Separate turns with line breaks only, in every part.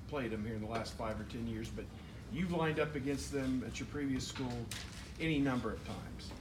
played them here in the last 5 or 10 years, but you've lined up against them at your previous school any number of times.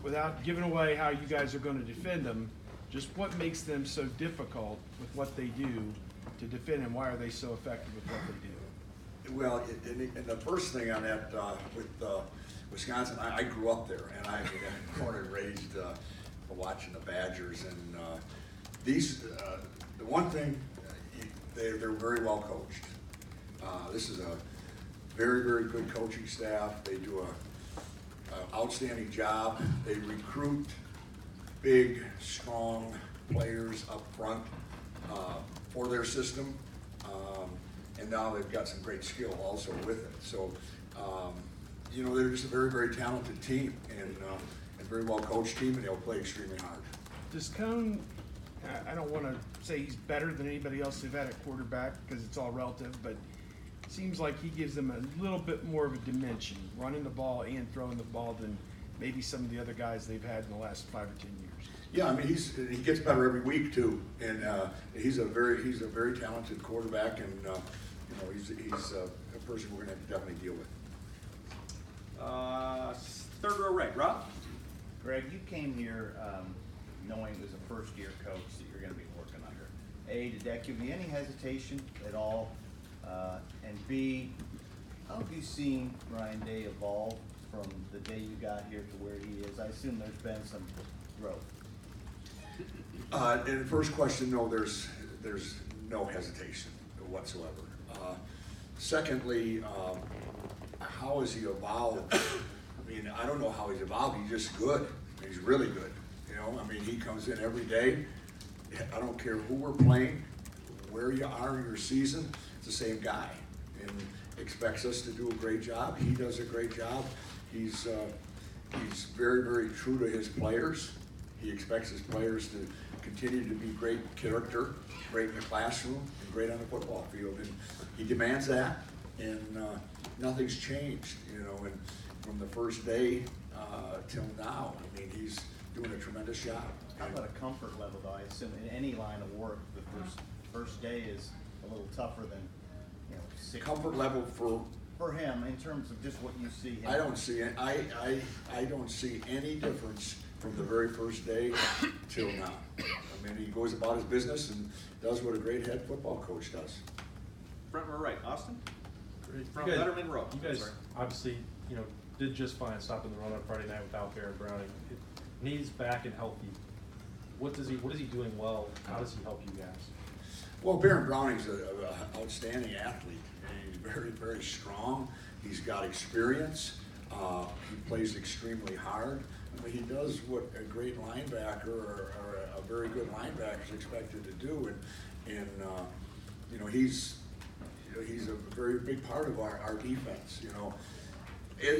Without giving away how you guys are going to defend them, just what makes them so difficult with what they do to defend, and why are they so effective with what they do?
Well, and the first thing on that with Wisconsin, I grew up there, and I born and raised watching the Badgers, and the one thing, they're very well coached. This is a very, very good coaching staff. They do an outstanding job. They recruit big, strong players up front for their system, and now they've got some great skill also with it. So, they're just a very, very talented team, and a very well coached team, and they'll play extremely hard.
Does Cone, I don't want to say he's better than anybody else they've had at quarterback because it's all relative, but it seems like he gives them a little bit more of a dimension, running the ball and throwing the ball, than maybe some of the other guys they've had in the last 5 or 10 years.
Yeah, I mean he gets better every week too, and he's a very talented quarterback, and he's a person we're going to have to definitely deal with.
Third row right, Rob.
Greg, you came here knowing as a first-year coach that you're going to be working under. A, did that give you any hesitation at all? And B, how have you seen Ryan Day evolve from the day you got here to where he is? I assume there's been some growth.
In the first question, no, there's no hesitation whatsoever. Secondly, how has he evolved? I mean, I don't know how he's evolved. He's just good. He's really good. I mean, he comes in every day. I don't care who we're playing, where you are in your season, it's the same guy, and expects us to do a great job. He does a great job. He's very, very true to his players. He expects his players to continue to be great character, great in the classroom, and great on the football field. And he demands that, and nothing's changed, and from the first day till now, I mean, he's doing a tremendous job.
How about a comfort level, though? I assume in any line of work, the first day is a little tougher than, 6
Comfort level
for him in terms of just what you see him.
I don't see it. I don't see any difference from the very first day till now. I mean, he goes about his business and does what a great head football coach does.
Front row right, Austin.
Great.
From Letterman row.
You guys obviously, did just fine stopping the run on Friday night without Baron Browning. When he's back and healthy, what is he doing well? How does he help you guys?
Well, Baron Browning's an outstanding athlete. And he's very, very strong. He's got experience. He plays extremely hard. I mean, he does what a great linebacker or a very good linebacker is expected to do, and he's a very big part of our defense.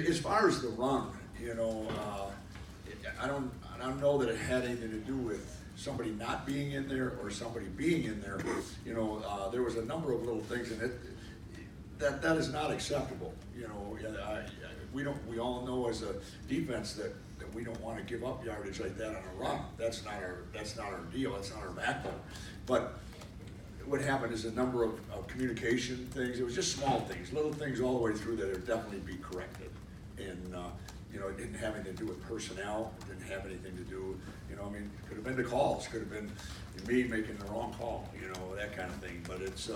As far as the run, I don't know that it had anything to do with somebody not being in there or somebody being in there. There was a number of little things in it that is not acceptable. We all know as a defense that we don't want to give up yardage like that on a run. That's not our deal. That's not our backbone. But what happened is a number of communication things. It was just small things, little things all the way through that would definitely be corrected. And it didn't have anything to do with personnel. It didn't have anything to do. I mean, it could have been the calls. Could have been me making the wrong call. That kind of thing. But it's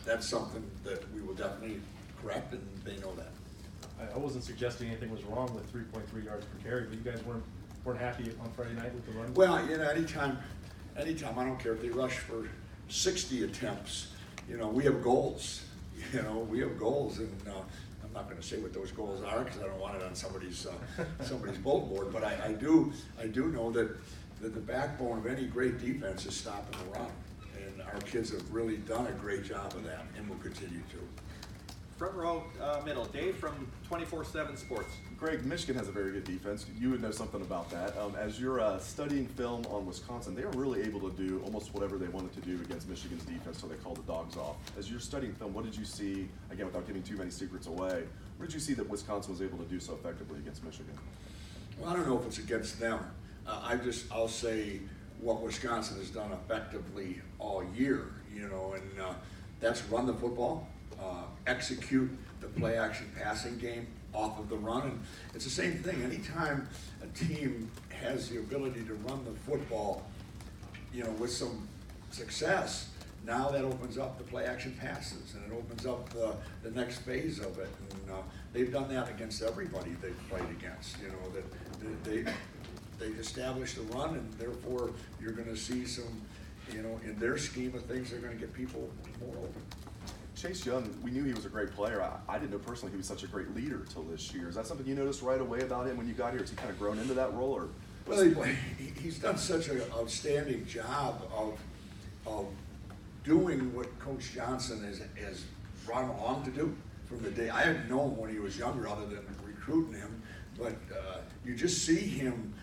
that's something that we will definitely correct, and they know that.
I wasn't suggesting anything was wrong with 3.3 yards per carry, but you guys weren't happy on Friday night with the run?
Well, anytime, I don't care if they rush for 60 attempts, we have goals. We have goals, and I'm not going to say what those goals are because I don't want it on somebody's bulletin board. But I do know that the backbone of any great defense is stopping the run, and our kids have really done a great job of that, and will continue to.
Front row middle, Dave from 24/7 Sports.
Greg, Michigan has a very good defense. You would know something about that. As you're studying film on Wisconsin, they were really able to do almost whatever they wanted to do against Michigan's defense, so they called the dogs off. As you're studying film, what did you see, again, without giving too many secrets away, what did you see that Wisconsin was able to do so effectively against Michigan?
Well, I don't know if it's against them. I'll say what Wisconsin has done effectively all year. you know, and that's run the football, execute the play action passing game off of the run. And it's the same thing. Anytime a team has the ability to run the football, you know, with some success, now that opens up the play action passes, and it opens up the next phase of it. And they've done that against everybody they've played against. You know, that they established the run, and therefore you're going to see some, you know, in their scheme of things, they're going to get people more open.
Chase Young, we knew he was a great player. I didn't know personally he was such a great leader till this year. Is that something you noticed right away about him when you got here? Has he kind of grown into that role, or?
Well, he's done such an outstanding job of doing what Coach Johnson has brought him along to do from the day. I hadn't known him when he was younger other than recruiting him, but you just see him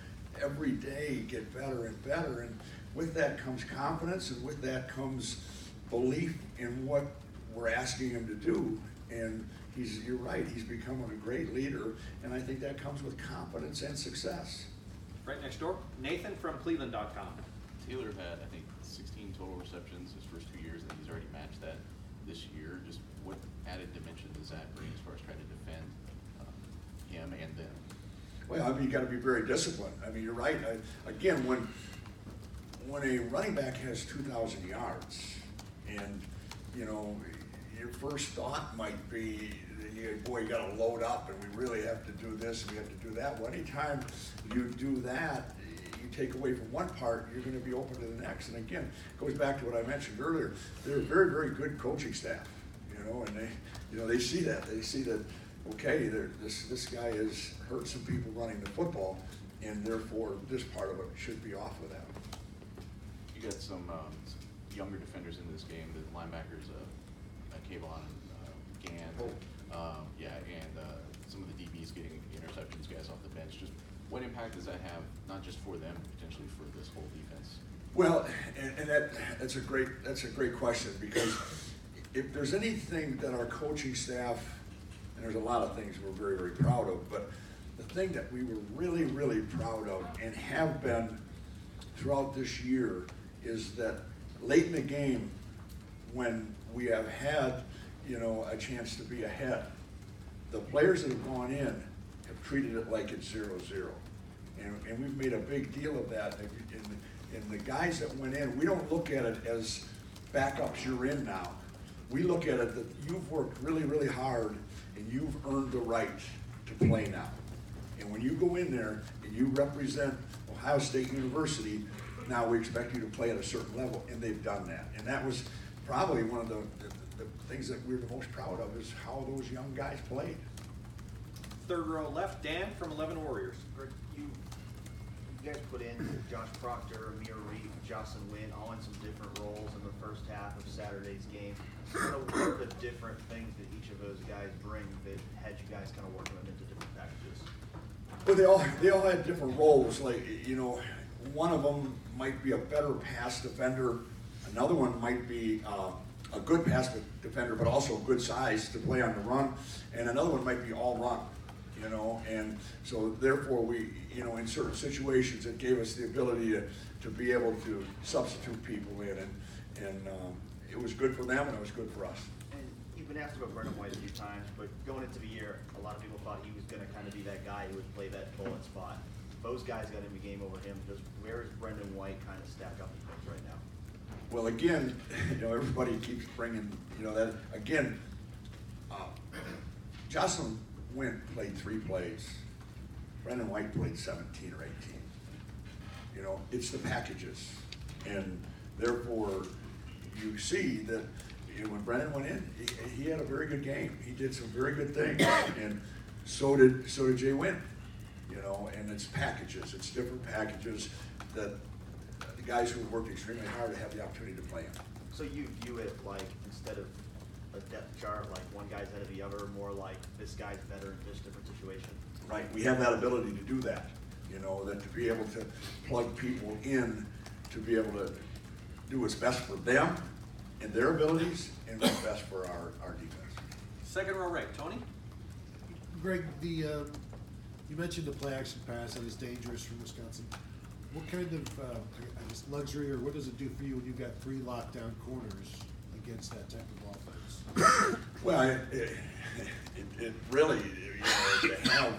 every day get better and better, and with that comes confidence, and with that comes belief in what we're asking him to do. And you're right, he's becoming a great leader, and I think that comes with confidence and success.
Right next door, Nathan from Cleveland.com.
Taylor had, I think, 16 total receptions his first 2 years, and he's already matched that this year. Just what added dimension does that bring as far as trying to defend him and them?
Well, I mean, you got to be very disciplined. I mean, you're right. Again, when a running back has 2,000 yards, and you know, your first thought might be, boy, you got to load up, and we really have to do this, and we have to do that. Well, anytime you do that, you take away from one part, you're going to be open to the next. And again, it goes back to what I mentioned earlier. They're a very, very good coaching staff, you know, and they see that. They see that, okay, this guy has hurt some people running the football, and therefore this part of it should be off with that.
You got some younger defenders in this game, the linebackers, Kayvon, Gann, and some of the DBs getting interceptions, guys off the bench. Just what impact does that have, not just for them, potentially for this whole defense?
Well, and that's a great question, because if there's anything that our coaching staff, and there's a lot of things we're very, very proud of, but the thing that we were really, really proud of and have been throughout this year is that late in the game, when we have had, you know, a chance to be ahead, the players that have gone in have treated it like it's 0-0. And we've made a big deal of that. And the guys that went in, we don't look at it as backups, you're in now. We look at it that you've worked really, really hard, and you've earned the right to play now. And when you go in there and you represent Ohio State University, now we expect you to play at a certain level, and they've done that. And that was probably one of the things that we're the most proud of, is how those young guys played.
Third row left, Dan from 11 Warriors.
You guys put in Josh Proctor, Amir Reed, Jocelyn Wynn, all in some different roles in the first half of Saturday's game. What are the different things that each of those guys bring that had you guys kind of working them into different packages?
Well, they all had different roles. Like, you know, one of them might be a better pass defender. Another one might be a good pass defender, but also good size to play on the run. And another one might be all run, you know. And so therefore we, you know, in certain situations it gave us the ability to be able to substitute people in. And it was good for them, and it was good for us.
And you've been asked about Brendan White a few times, but going into the year, a lot of people thought he was going to kind of be that guy who would play that bullet spot. Those guys got in the game over him. Where is Brendan White kind of stack up in things right now?
Well, again, you know, everybody keeps bringing, you know, that, again, Jocelyn Wynn played 3 plays. Brendan White played 17 or 18. You know, it's the packages. And therefore, you see that, you know, when Brendan went in, he had a very good game. He did some very good things. And so did Jay Wynn. You know, and it's packages. It's different packages that the guys who have worked extremely hard to have the opportunity to play in.
So you view it like, instead of a depth chart, like one guy's ahead of the other, more like this guy's better in this different situation?
Right. We have that ability to do that. You know, that to be able to plug people in, to be able to do what's best for them and their abilities, and what's best for our defense.
Second row right, Tony.
Greg, you mentioned the play action pass that is dangerous from Wisconsin. What kind of I guess luxury, or what does it do for you when you've got 3 lockdown corners against that type of offense?
Well, it really, to have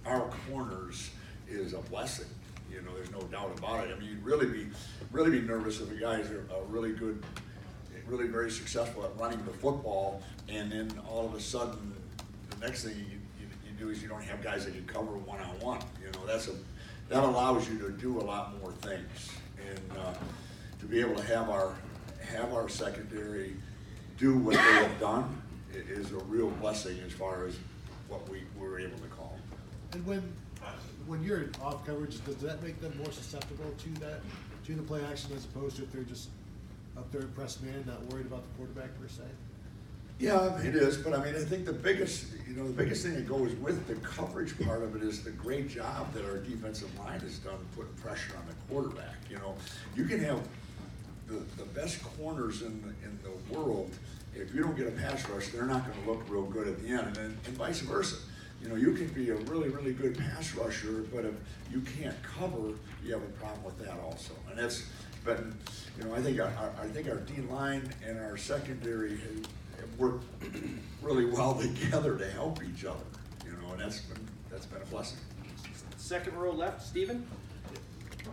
our corners is a blessing. There's no doubt about it. I mean, you'd really be nervous if the guys are really good, really very successful at running the football, and then all of a sudden, the next thing you do is you don't have guys that can cover one-on-one. That allows you to do a lot more things, and to be able to have our secondary do what they have done is a real blessing as far as what we were able to call.
And when you're off coverage, does that make them more susceptible to the play action as opposed to if they're just a third press man, not worried about the quarterback per se?
Yeah, it is, but I mean, I think the biggest thing that goes with the coverage part of it is the great job that our defensive line has done putting pressure on the quarterback. You can have the best corners in the world. If you don't get a pass rush, they're not going to look real good at the end, and vice versa. You can be a really, really good pass rusher, but if you can't cover, you have a problem with that also. And that's been, I think our D line and our secondary have worked really well together to help each other. And that's been a blessing.
Second row left, Steven.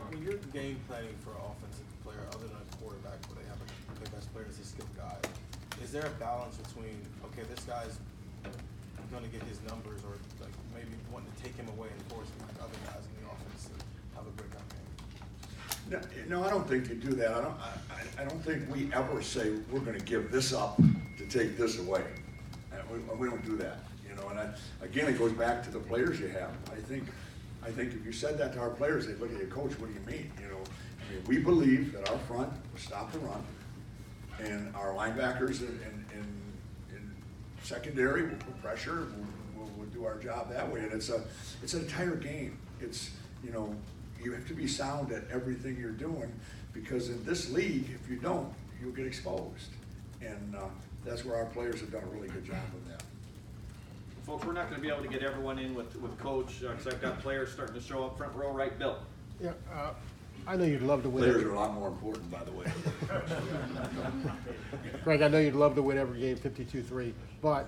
When you're game planning for an offensive player other than a quarterback, where they have their best player is a skilled guy, is there a balance between, okay, this guy's going to get his numbers, or like maybe wanting to take him away and force him like other guys in the offense to have a breakout game?
No, I don't think you do that. I don't think we ever say we're going to give this up to take this away. We don't do that. And again, it goes back to the players you have. I think if you said that to our players, they'd look at you, coach, what do you mean? I mean, we believe that our front will stop the run, and our linebackers and secondary will put pressure. We'll do our job that way, and it's an entire game. It's you have to be sound at everything you're doing, because in this league, if you don't, you'll get exposed, and that's where our players have done a really good job of that.
Folks, we're not going to be able to get everyone in with Coach, because I've got players starting to show up front row right, Bill.
Yeah, I know you'd love to win.
Players are a lot more important, by the way.
Greg, I know you'd love to win every game 52-3, but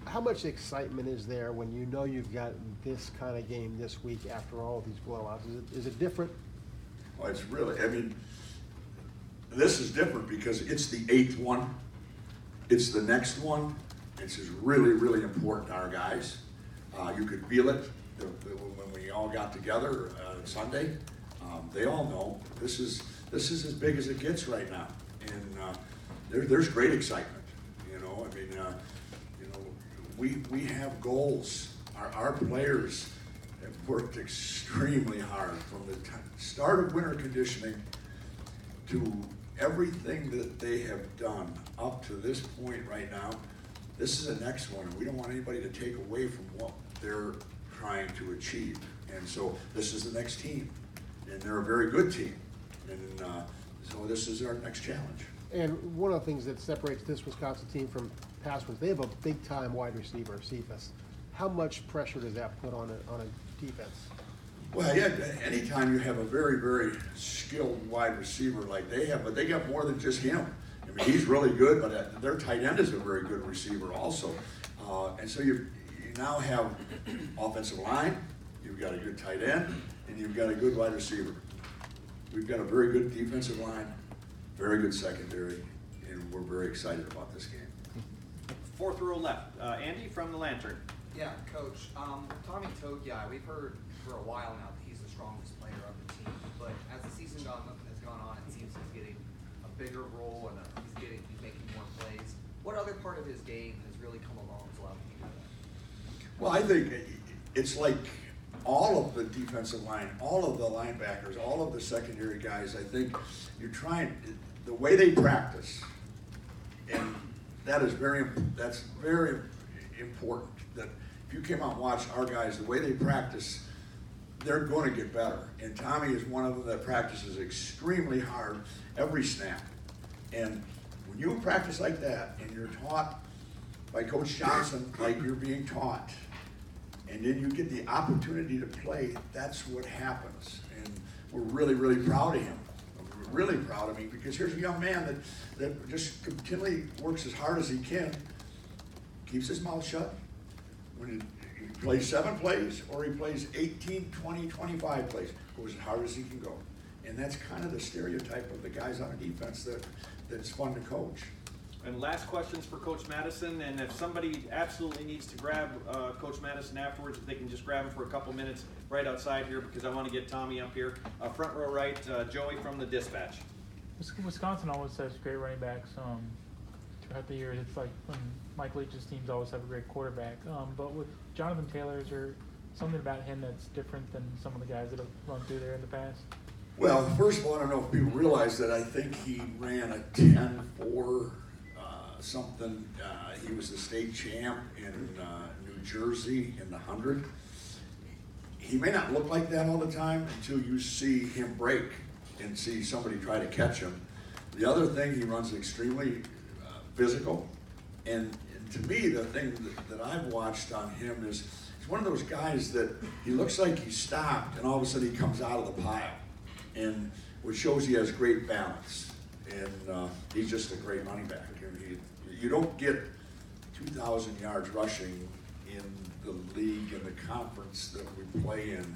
how much excitement is there when you know you've got this kind of game this week after all of these blowouts? Is it different?
Well, it's really, I mean, this is different because it's the 8th one. It's the next one. This is really, really important to our guys. You could feel it when we all got together Sunday. They all know this is as big as it gets right now, and there's great excitement. I mean, we have goals. Our players have worked extremely hard from the start of winter conditioning to everything that they have done up to this point right now. This is the next one, and we don't want anybody to take away from what they're trying to achieve. And so this is the next team, and they're a very good team. And so this is our next challenge.
And one of the things that separates this Wisconsin team from past ones, they have a big-time wide receiver, Cephas. How much pressure does that put on a defense?
Well, yeah, anytime you have a very, very skilled wide receiver like they have, but they got more than just him. I mean, he's really good, but their tight end is a very good receiver also. And so you now have offensive line, you've got a good tight end, and you've got a good wide receiver. We've got a very good defensive line, very good secondary, and we're very excited about this game.
Fourth row left, Andy from the Lantern.
Yeah, Coach. Tommy Togiai, we've heard for a while now that he's the strongest player of the team, but as the season has gone on, it seems he's getting a bigger role and he's making more plays. What other part of his game has really come along to allow him to do that?
Well, I think it's like all of the defensive line, all of the linebackers, all of the secondary guys. I think you're trying the way they practice, and that's very important. That if you came out and watched our guys, the way they practice, they're going to get better. And Tommy is one of them that practices extremely hard every snap. And when you practice like that, and you're taught by Coach Johnson like you're being taught, and then you get the opportunity to play, that's what happens. And we're really, really proud of him. really proud of me, because here's a young man that just continually works as hard as he can, keeps his mouth shut. When he plays 7 plays, or he plays 18, 20, 25 plays, goes as hard as he can go. And that's kind of the stereotype of the guys on the defense that's fun to coach.
And last questions for Coach Mattison, and if somebody absolutely needs to grab Coach Mattison afterwards, if they can just grab him for a couple minutes right outside here, because I want to get Tommy up here. Front row right, Joey from the Dispatch.
Wisconsin always has great running backs throughout the years. It's like when Mike Leach's teams always have a great quarterback. But with Jonathan Taylor, is there something about him that's different than some of the guys that have run through there in the past?
Well, first of all, I don't know if people realize that I think he ran a 10-4 something. He was the state champ in New Jersey in the 100. He may not look like that all the time until you see him break and see somebody try to catch him. The other thing, he runs extremely physical. And to me, the thing that I've watched on him is he's one of those guys that he looks like he stopped and all of a sudden he comes out of the pile. And which shows he has great balance. And he's just a great running back. You don't get 2,000 yards rushing in the league and the conference that we play in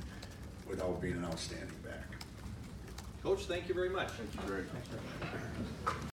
without being an outstanding back.
Coach, thank you very much.
Thank you, Greg.